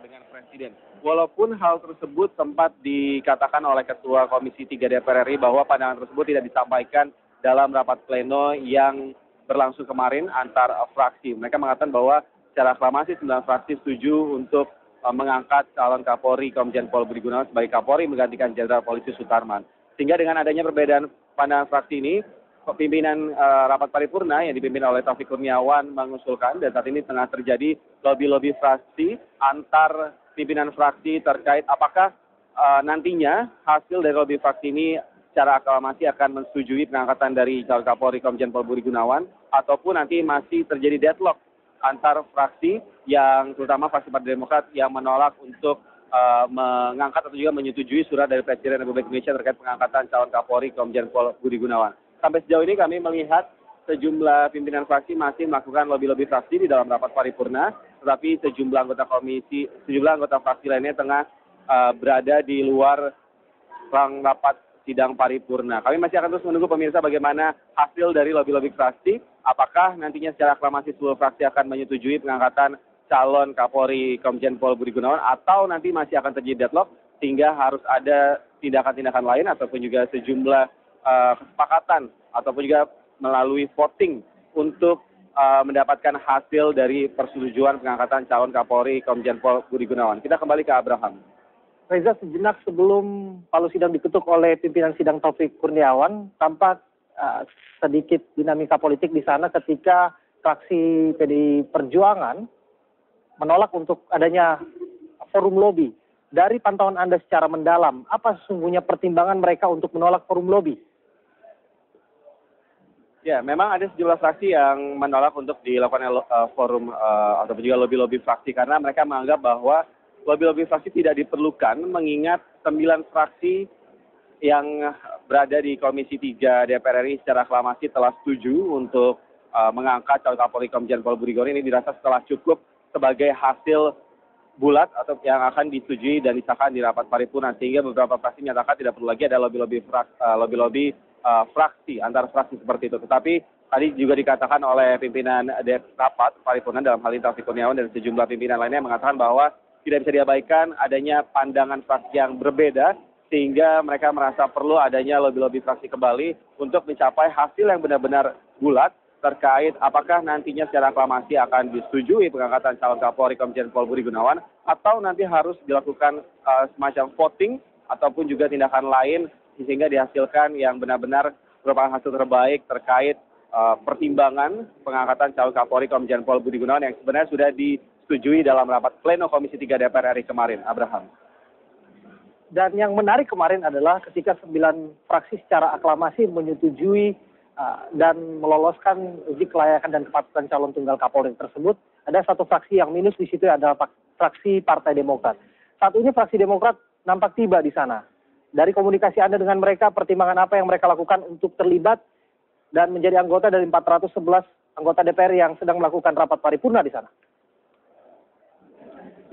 dengan Presiden. Walaupun hal tersebut sempat dikatakan oleh Ketua Komisi 3 DPR RI bahwa pandangan tersebut tidak disampaikan dalam rapat pleno yang berlangsung kemarin antar fraksi. Mereka mengatakan bahwa secara aklamasi 9 fraksi setuju untuk mengangkat calon Kapolri Komjen Pol Budi Gunawan sebagai Kapolri menggantikan Jenderal Polisi Sutarman. Sehingga dengan adanya perbedaan pandangan fraksi ini, pimpinan rapat paripurna yang dipimpin oleh Taufik Kurniawan mengusulkan dan saat ini tengah terjadi lobby-lobby fraksi antar pimpinan fraksi terkait apakah nantinya hasil dari lobby fraksi ini secara aklamasi akan menyetujui pengangkatan dari calon Kapolri Komjen Pol Budi Gunawan ataupun nanti masih terjadi deadlock antar fraksi yang terutama fraksi Partai Demokrat yang menolak untuk mengangkat atau juga menyetujui surat dari Presiden Republik Indonesia terkait pengangkatan calon Kapolri Komjen Pol Budi Gunawan. Sampai sejauh ini kami melihat sejumlah pimpinan fraksi masih melakukan lobby-lobby fraksi di dalam rapat paripurna, tetapi sejumlah anggota fraksi lainnya tengah berada di luar ruang rapat sidang paripurna. Kami masih akan terus menunggu pemirsa bagaimana hasil dari lobby-lobby fraksi, apakah nantinya secara aklamasi seluruh fraksi akan menyetujui pengangkatan calon Kapolri Komjen Pol Budi Gunawan atau nanti masih akan terjadi deadlock sehingga harus ada tindakan-tindakan lain ataupun juga sejumlah kesepakatan ataupun juga melalui voting untuk mendapatkan hasil dari persetujuan pengangkatan calon Kapolri Komjen Pol Budi Gunawan. Kita kembali ke Abraham. Reza, sejenak sebelum palu sidang diketuk oleh pimpinan sidang Taufik Kurniawan, tampak sedikit dinamika politik di sana ketika fraksi PDI Perjuangan menolak untuk adanya forum lobby. Dari pantauan Anda secara mendalam, apa sesungguhnya pertimbangan mereka untuk menolak forum lobby? Ya, memang ada sejumlah fraksi yang menolak untuk dilakukan forum atau juga lobby-lobby fraksi karena mereka menganggap bahwa lobby-lobby fraksi tidak diperlukan mengingat 9 fraksi yang berada di Komisi 3 DPR RI secara aklamasi telah setuju untuk mengangkat calon Kapolri Komjen Pol Budi Gunawan. Ini dirasa setelah cukup sebagai hasil bulat atau yang akan disetujui dan disahkan di rapat paripurna sehingga beberapa fraksi menyatakan tidak perlu lagi ada lobby-lobby fraksi antar fraksi seperti itu. Tetapi tadi juga dikatakan oleh pimpinan rapat paripurna dalam hal ini Taufik Kurniawan dan sejumlah pimpinan lainnya mengatakan bahwa tidak bisa diabaikan adanya pandangan fraksi yang berbeda sehingga mereka merasa perlu adanya lobby-lobby fraksi kembali untuk mencapai hasil yang benar-benar bulat terkait apakah nantinya secara aklamasi akan disetujui pengangkatan calon Kapolri Komjen Pol Budi Gunawan atau nanti harus dilakukan semacam voting ataupun juga tindakan lain sehingga dihasilkan yang benar-benar merupakan hasil terbaik terkait pertimbangan pengangkatan calon Kapolri Komjen Pol Budi Gunawan yang sebenarnya sudah disetujui dalam rapat pleno Komisi 3 DPR RI kemarin. Abraham. Dan yang menarik kemarin adalah ketika 9 fraksi secara aklamasi menyetujui dan meloloskan uji kelayakan dan kepatutan calon tunggal Kapolri tersebut, ada satu fraksi yang minus di situ adalah fraksi Partai Demokrat. Saat ini fraksi Demokrat nampak tiba di sana. Dari komunikasi Anda dengan mereka, pertimbangan apa yang mereka lakukan untuk terlibat dan menjadi anggota dari 411 anggota DPR yang sedang melakukan rapat paripurna di sana?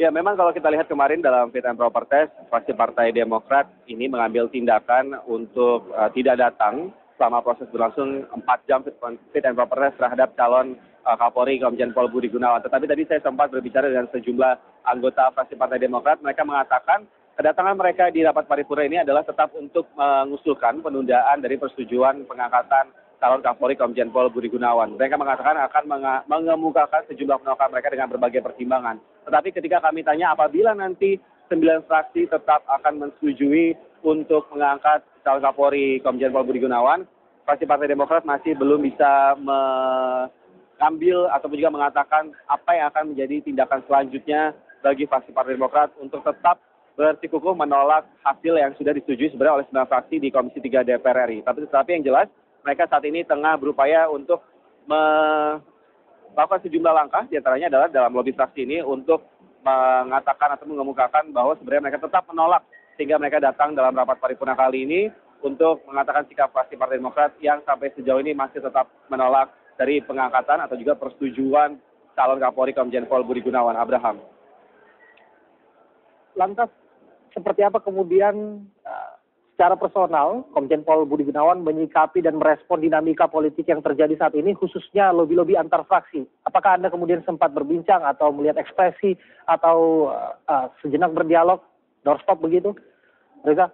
Ya, memang kalau kita lihat kemarin dalam fit and proper test, fraksi Partai Demokrat ini mengambil tindakan untuk tidak datang selama proses berlangsung 4 jam fit and proper test terhadap calon Kapolri Komjen Pol Budi Gunawan. Tetapi tadi saya sempat berbicara dengan sejumlah anggota fraksi Partai Demokrat, mereka mengatakan kedatangan mereka di rapat paripurna ini adalah tetap untuk mengusulkan penundaan dari persetujuan pengangkatan calon Kapolri Komjen Pol Budi Gunawan. Mereka mengatakan akan mengemukakan sejumlah penolakan mereka dengan berbagai pertimbangan. Tetapi ketika kami tanya apabila nanti 9 fraksi tetap akan menyetujui untuk mengangkat calon Kapolri Komjen Pol Budi Gunawan, fraksi Partai Demokrat masih belum bisa mengambil ataupun juga mengatakan apa yang akan menjadi tindakan selanjutnya bagi fraksi Partai Demokrat untuk tetap bersikukuh menolak hasil yang sudah disetujui sebenarnya oleh 9 fraksi di Komisi 3 DPR RI. Tetapi yang jelas mereka saat ini tengah berupaya untuk melakukan sejumlah langkah, diantaranya adalah dalam lobby fraksi ini untuk mengatakan atau mengemukakan bahwa sebenarnya mereka tetap menolak sehingga mereka datang dalam rapat paripurna kali ini untuk mengatakan sikap fraksi Partai Demokrat yang sampai sejauh ini masih tetap menolak dari pengangkatan atau juga persetujuan calon Kapolri Komjen Pol Budi Gunawan. Abraham. Lantas seperti apa kemudian secara personal, Komjen Pol Budi Gunawan menyikapi dan merespon dinamika politik yang terjadi saat ini, khususnya lobi-lobi antar fraksi. Apakah Anda kemudian sempat berbincang atau melihat ekspresi atau sejenak berdialog, doorstop begitu, Reza?